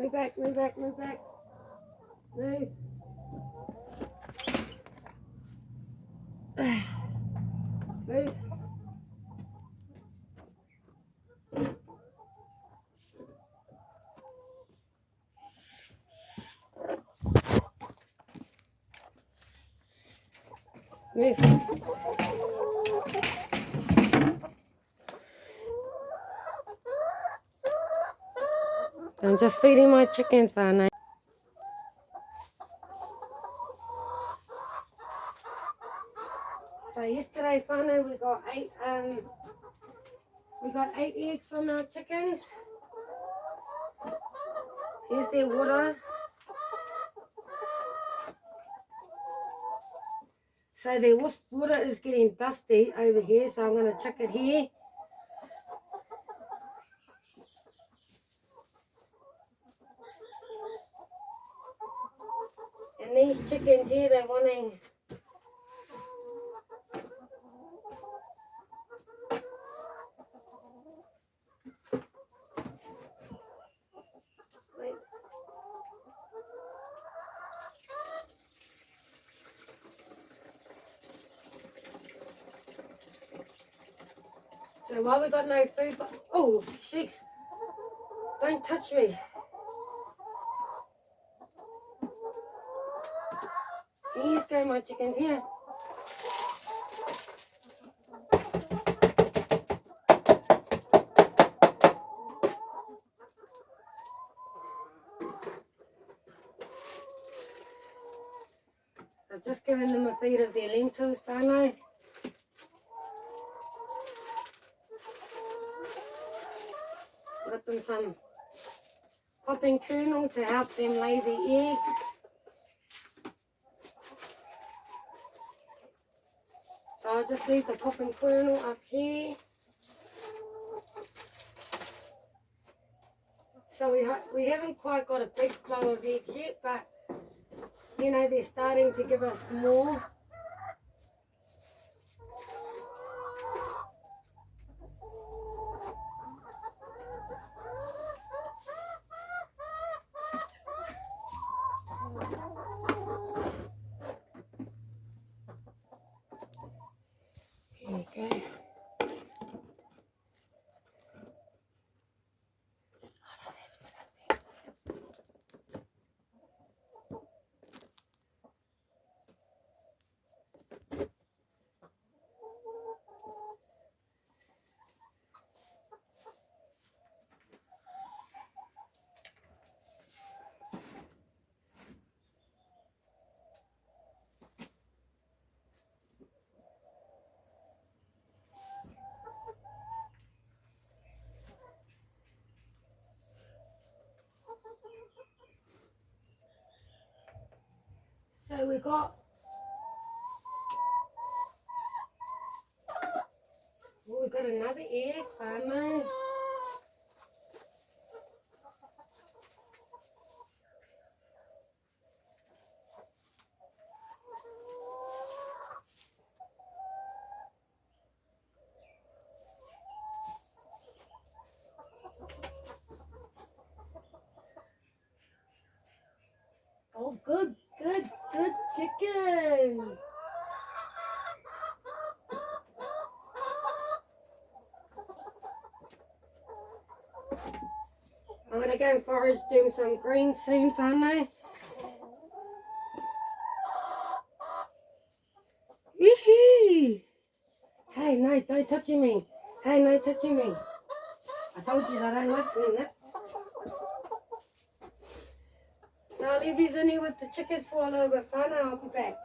Move back, move back, move back. Move. Move. Move. I'm just feeding my chickens, Varney. So yesterday, Varney, we got eight eggs from our chickens. Here's their water. So their water is getting dusty over here, so I'm going to chuck it here. And these chickens here, they're wanting... So while we got no food, oh, shakes, don't touch me. Here's go my chickens here. I've just given them a feed of their lentils, Varney. Got them some popping kernel to help them lay the eggs. So I'll just leave the popping kernel up here. So we haven't quite got a big flow of eggs yet, but you know, they're starting to give us more. There you go. So we got, well, we got another egg, Varney. Oh, good chicken. I'm going to go and forage doing some greens soon, Varney. Woohoo! Hey, no, don't touch me. Hey, no touching me. I told you that I don't like doing that. So I'll leave these in here with the chickens for a little bit, Varney. I'll be back.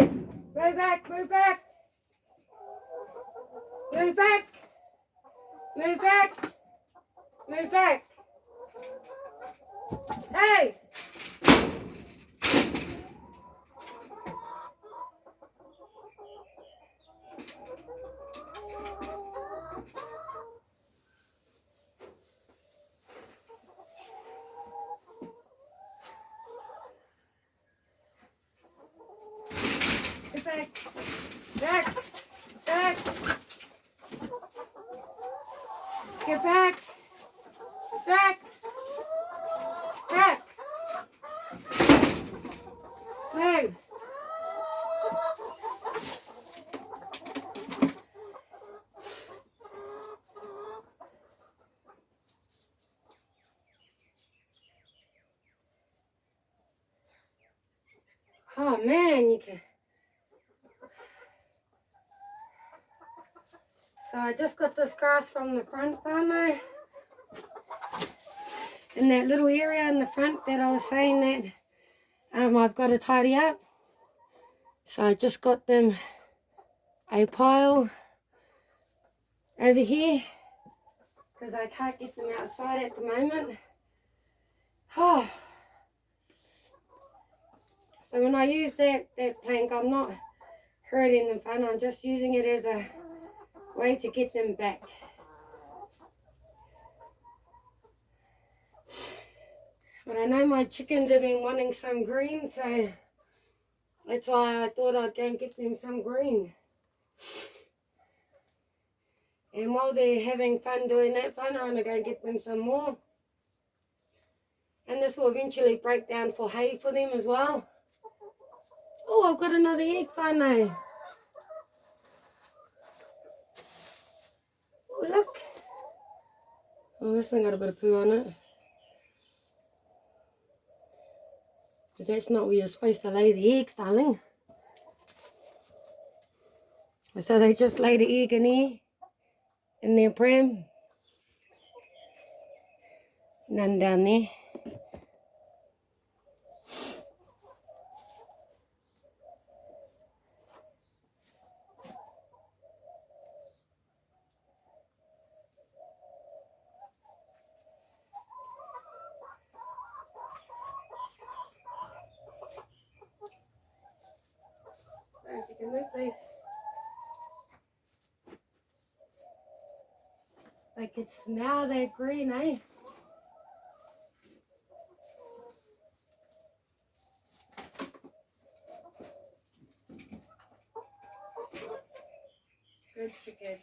Hey, move back, move back. Move back. Move back. Move back. Hey. Get back. Back. Back. Get back. Back. Back. Move. Oh man, you can. So I just got this grass from the front, don't I? In that little area in the front that I was saying that I've got to tidy up. So I just got them a pile over here because I can't get them outside at the moment. Oh. So when I use that plank, I'm not hurting them fun. I'm just using it as a way to get them back. But I know my chickens have been wanting some green, so that's why I thought I'd go and get them some green. And while they're having fun doing that fun, I'm going to go and get them some more. And this will eventually break down for hay for them as well. Oh, I've got another egg, whānau. Oh, look. Oh, this thing got a bit of poo on it. But that's not where you're supposed to lay the eggs, darling. So they just lay the egg in here, in their pram. None down there. Alright, you can move, please. They could smell that green, eh? Good chickens.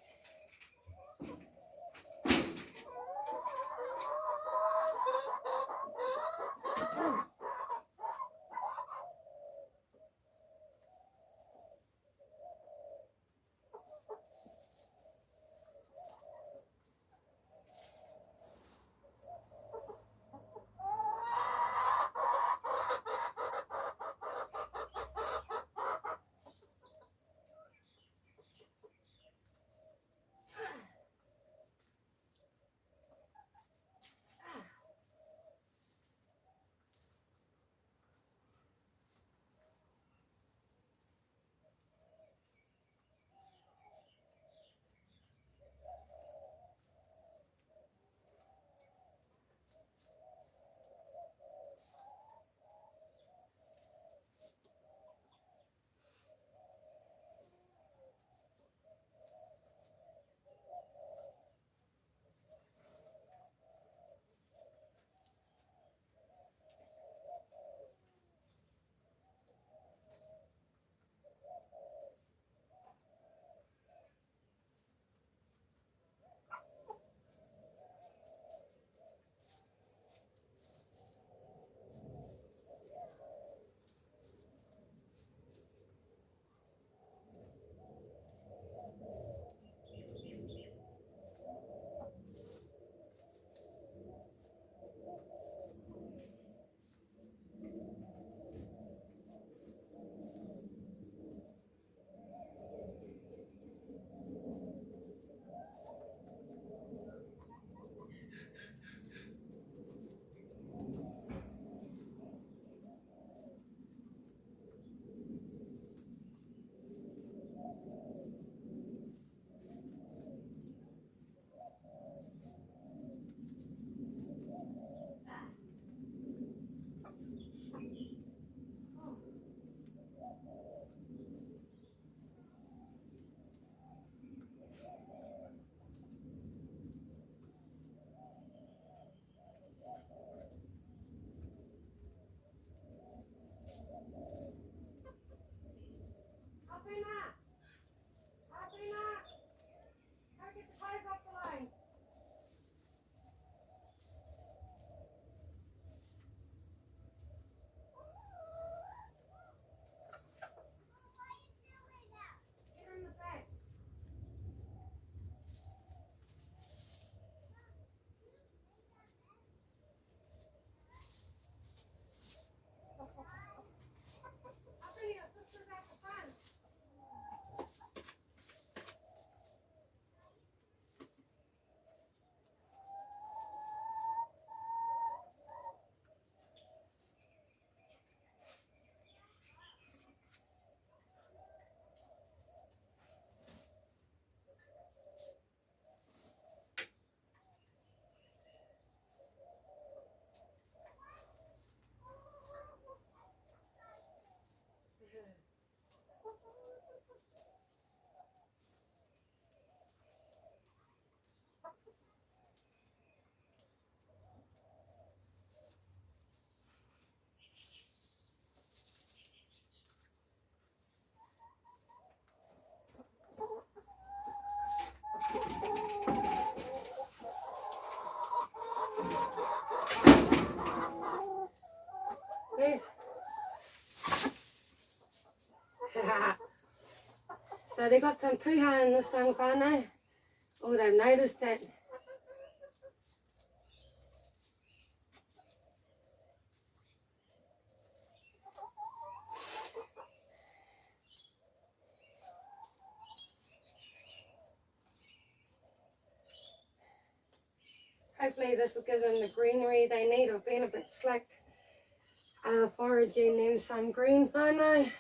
So they got some puha in this song, whānau. Oh, they've noticed that. Hopefully this will give them the greenery they need. I've been a bit slack foraging them some green whānau,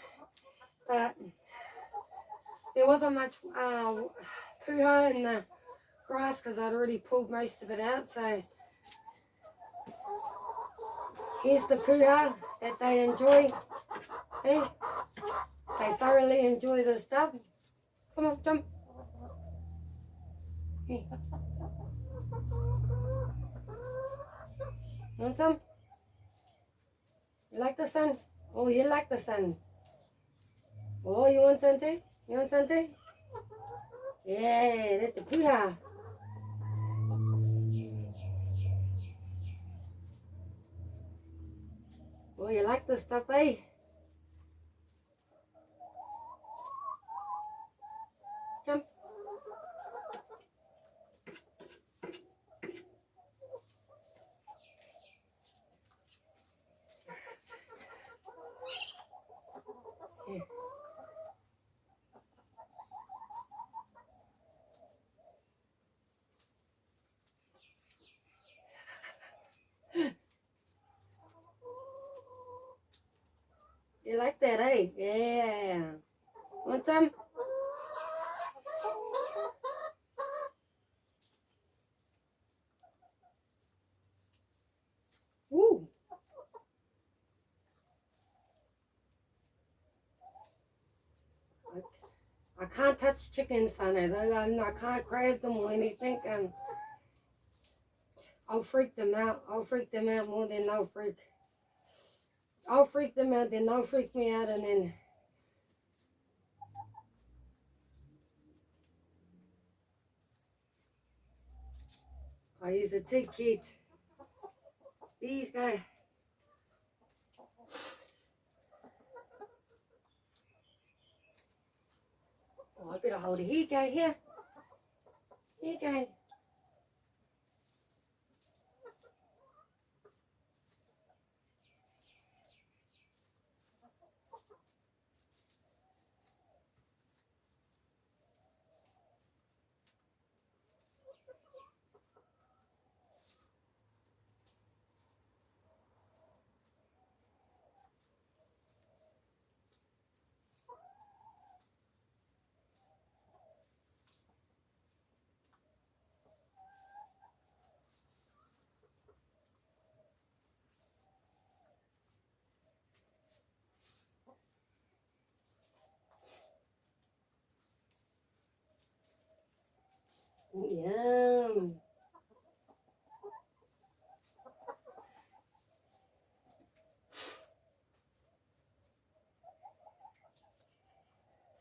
but there wasn't much puha in the grass because I'd already pulled most of it out. So here's the puha that they enjoy. Hey, they thoroughly enjoy the stuff. Come on, jump. Hey. Want some? You like the sun? Oh, you like the sun. Oh, you want some too? You want some too? Yeah, that's the puha. Oh, you like the stuff, eh? Jump. Yeah. You like that, eh? Yeah. Want some? Woo! I can't touch chickens, whānau, though. I can't grab them or anything. I'll freak them out. I'll freak them out more than they'll freak. I'll freak them out, then they'll freak me out, and then oh, he's a too cute. These guys. Oh, I better hold it. Here you go, here. Here you go. Yum.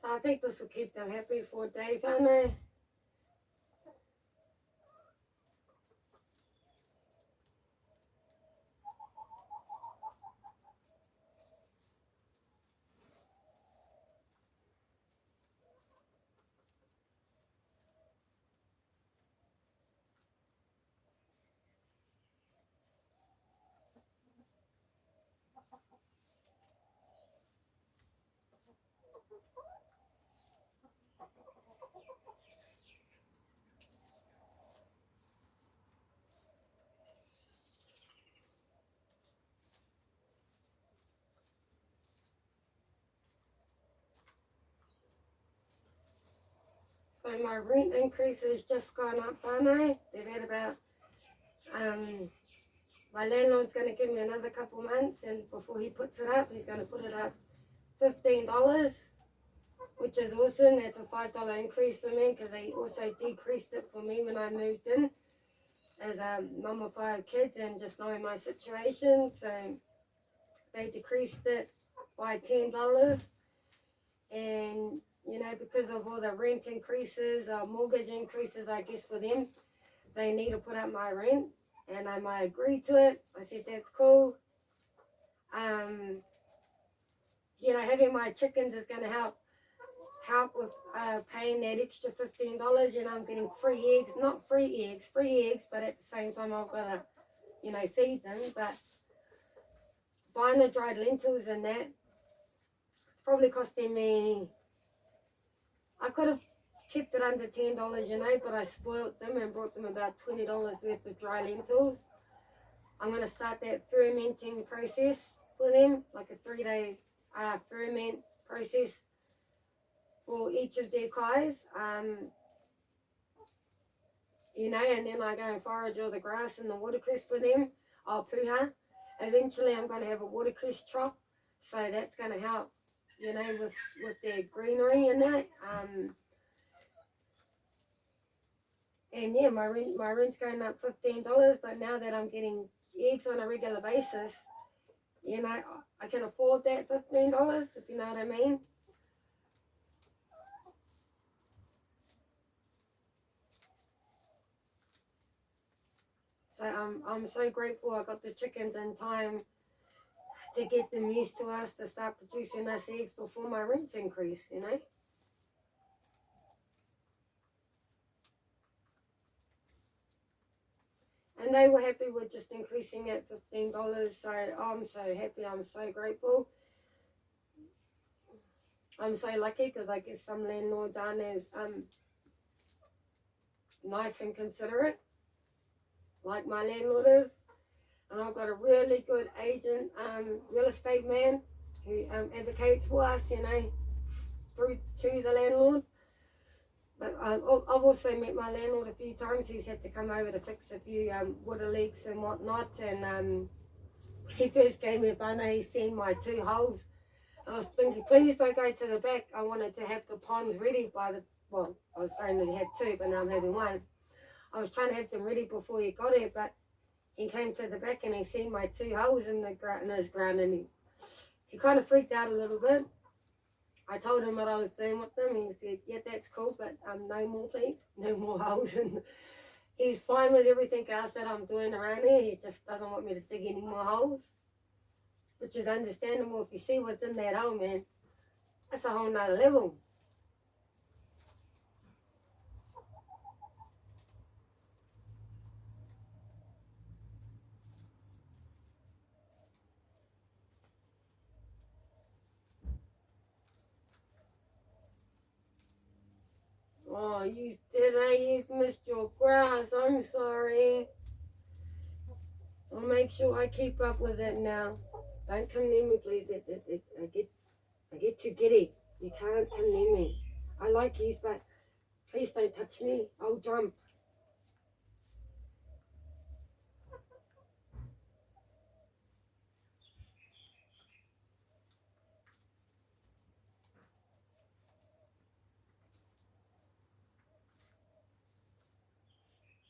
So I think this will keep them happy for a day, whānau. So my rent increase has just gone up, whānau. They've had about, my landlord's going to give me another couple months, and before he puts it up, he's going to put it up $15. which is awesome. That's a $5 increase for me because they also decreased it for me when I moved in as a mum of 5 kids and just knowing my situation. So they decreased it by $10. And, you know, because of all the rent increases, mortgage increases, I guess for them, they need to put up my rent. And I might agree to it. I said, that's cool. You know, having my chickens is going to help with paying that extra $15. You know, I'm getting free eggs, not free eggs, but at the same time I've got to, you know, feed them. But buying the dried lentils and that, it's probably costing me, I could have kept it under $10, you know, but I spoiled them and brought them about $20 worth of dry lentils. I'm going to start that fermenting process for them, like a 3-day ferment process for each of their guys. You know, and then I go and forage all the grass and the watercress for them. Puha. Eventually I'm going to have a watercress chop, so that's going to help, you know, with their greenery and that. And yeah, my rent's going up $15, but now that I'm getting eggs on a regular basis, you know, I can afford that $15, if you know what I mean. So I'm so grateful I got the chickens in time to get them used to us, to start producing us eggs before my rents increase, you know. And they were happy with just increasing at $15, so I'm so happy, I'm so grateful. I'm so lucky because I guess some landlords aren't as nice and considerate like my landlord is. And I've got a really good agent, real estate man who advocates for us, you know, through to the landlord. But I've also met my landlord a few times. He's had to come over to fix a few water leaks and whatnot. And when he first gave me a bana, he seen my 2 holes. And I was thinking, please don't go to the back. I wanted to have the ponds ready by the, well, I was saying that he had 2, but now I'm having 1. I was trying to have them ready before he got here, but he came to the back and he seen my 2 holes in his ground, and he kind of freaked out a little bit. I told him what I was doing with them. He said, yeah, that's cool, but no more, please. No more holes. And he's fine with everything else that I'm doing around here. He just doesn't want me to dig any more holes, which is understandable. If you see what's in that hole, man, that's a whole nother level. Oh, you've missed your grass. I'm sorry. I'll make sure I keep up with it now. Don't come near me, please. I get too giddy. You can't come near me. I like you, but please don't touch me. I'll jump.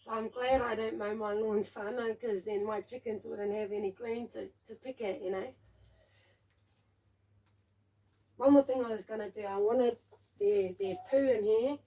So I'm glad I don't mow my lawns whānau, because then my chickens wouldn't have any green to pick at, you know. One more thing I was going to do, I wanted their poo in here.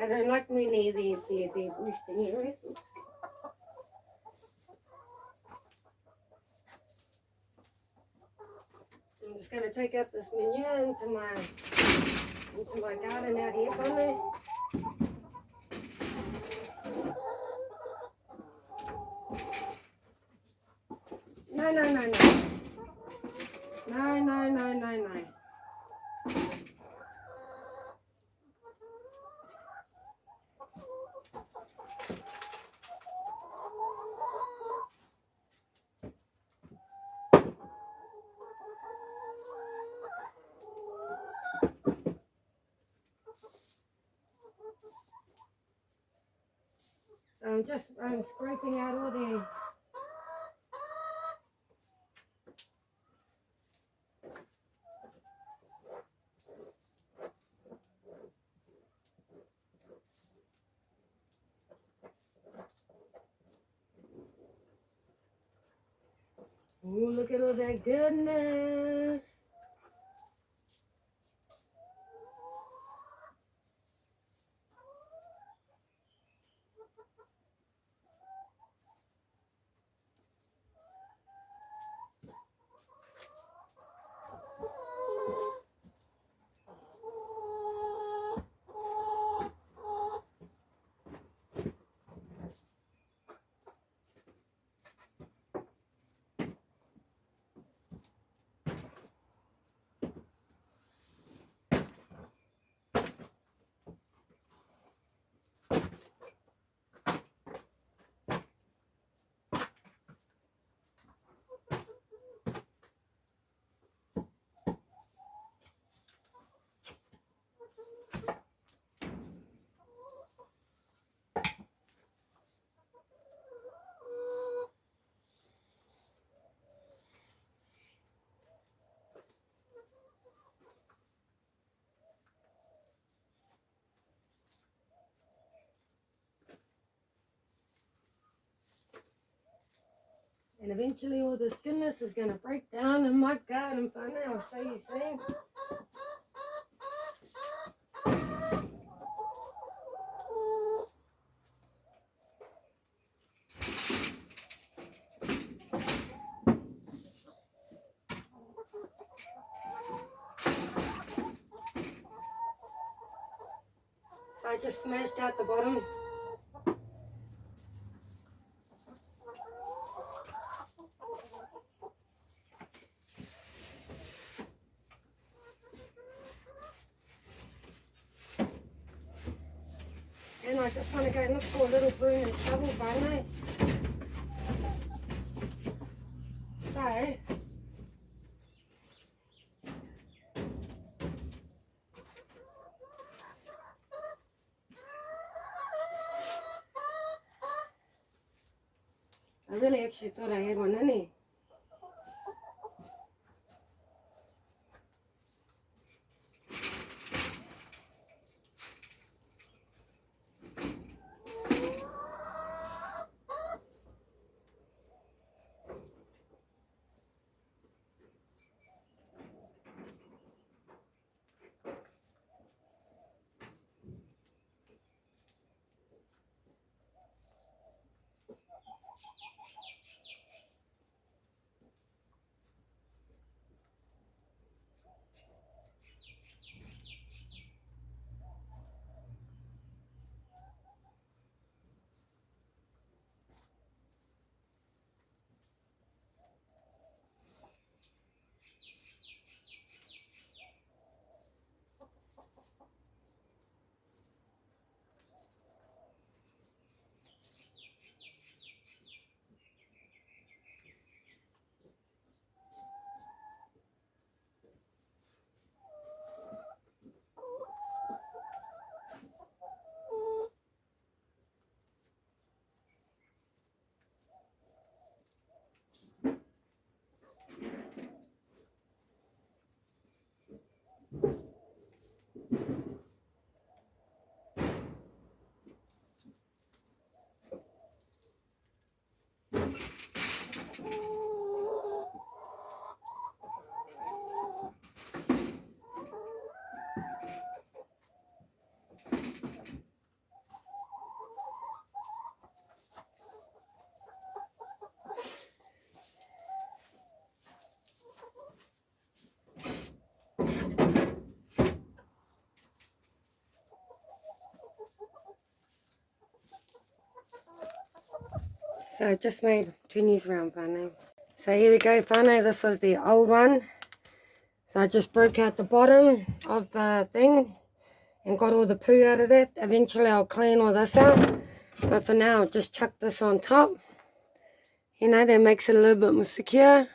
They don't like me near their roosting area. I'm just going to take out this manure into my garden out here from there. No, no, no, no. No, no, no, no, no. I'm scraping out all the ooh, look at all that goodness. And eventually all this goodness is going to break down in my garden. Funny, I'll show you soon. So I just smashed out the bottom. And I just want to go look for a little broom and shovel, finally. So, I really actually thought I had one in here. So I just made 2 new round whānau. So here we go, whānau. This was the old one. So I just broke out the bottom of the thing and got all the poo out of that. Eventually I'll clean all this out. But for now, I'll just chuck this on top. You know, that makes it a little bit more secure.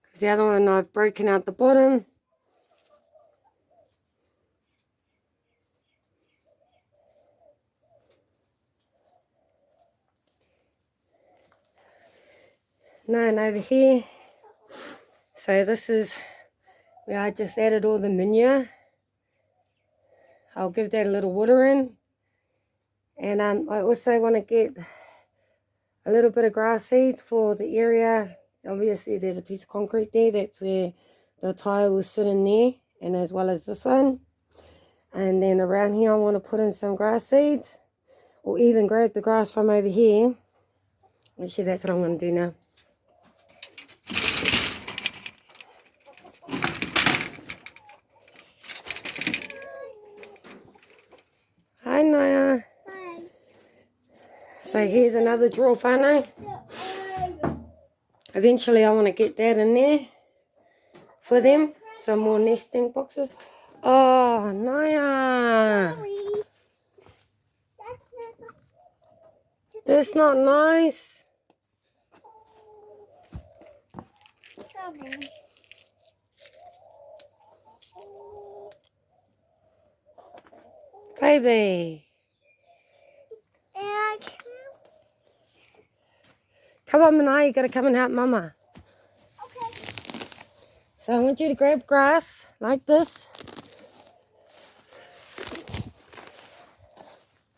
Because the other one, I've broken out the bottom. none over here. So this is where I just added all the manure. I'll give that a little water in. And I also want to get a little bit of grass seeds for the area. Obviously there's a piece of concrete there. That's where the tile will sit in there. And as well as this one. And then around here I want to put in some grass seeds. Or even grab the grass from over here. Actually that's what I'm going to do now. Hi Naya. Hi. So here's another drawer whānau. Eventually I want to get that in there for them. Some more nesting boxes. Oh, Naya. Sorry. That's not nice. Sorry. Baby. And Come on, Naya. You got to come and help Mama. okay. So I want you to grab grass like this.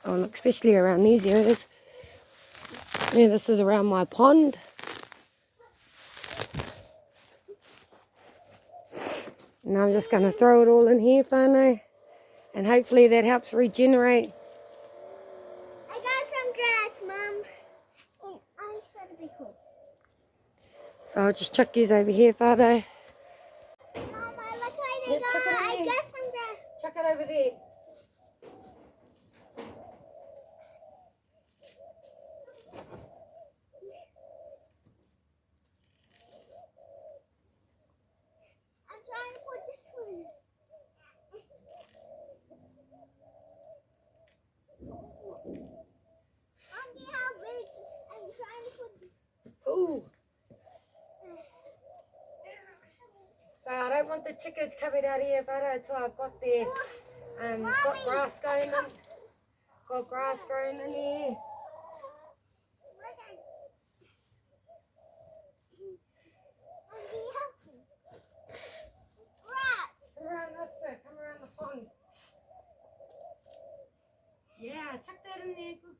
Oh, look, especially around these areas. Yeah, this is around my pond. And I'm just going to throw it all in here, whānau. And hopefully that helps regenerate. I got some grass, Mom. And I try to be cool. So I'll just chuck these over here, whānau. Mom, I look like Yeah, I chuck it got. in I there. got some grass. Chuck it over there. I'm trying to put this one. Mom, do you have big? I'm trying to put. Ooh. So I don't want the chickens covered out here, whānau, until I've got the got grass going in. Got grass growing in here. Come around this way. Come around the pond. Yeah, chuck that in there. Good,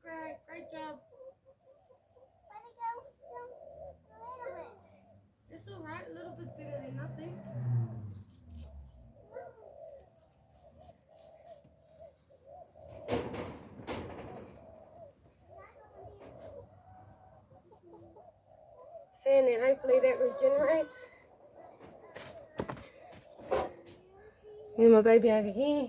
great job. It's all right. A little bit better than nothing. See, and then hopefully that regenerates. Me and my baby over here.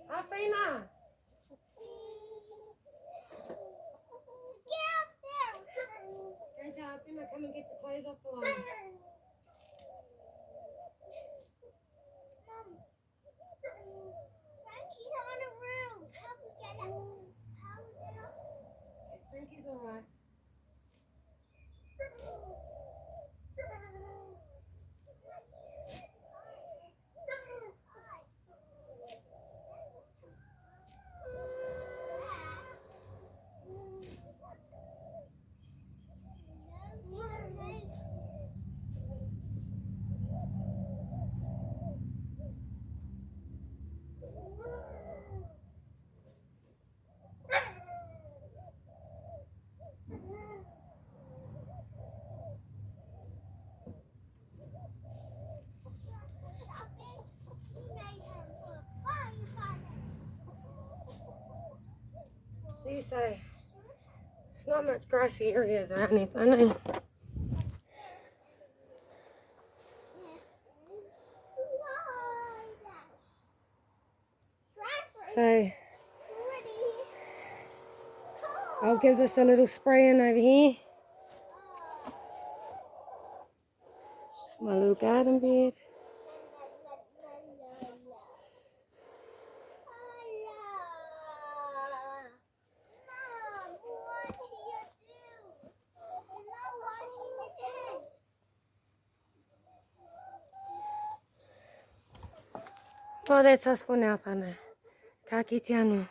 Afina. Go tell Afina, come and get the clothes off the line. Frankie's on the roof. How we get up? How we get up? Frankie's all right. See, so it's not much grassy areas around here, whānau. So I'll give this a little spray in over here. It's my little garden bed. Oh, that's us for now, Fana. Ka kite anu.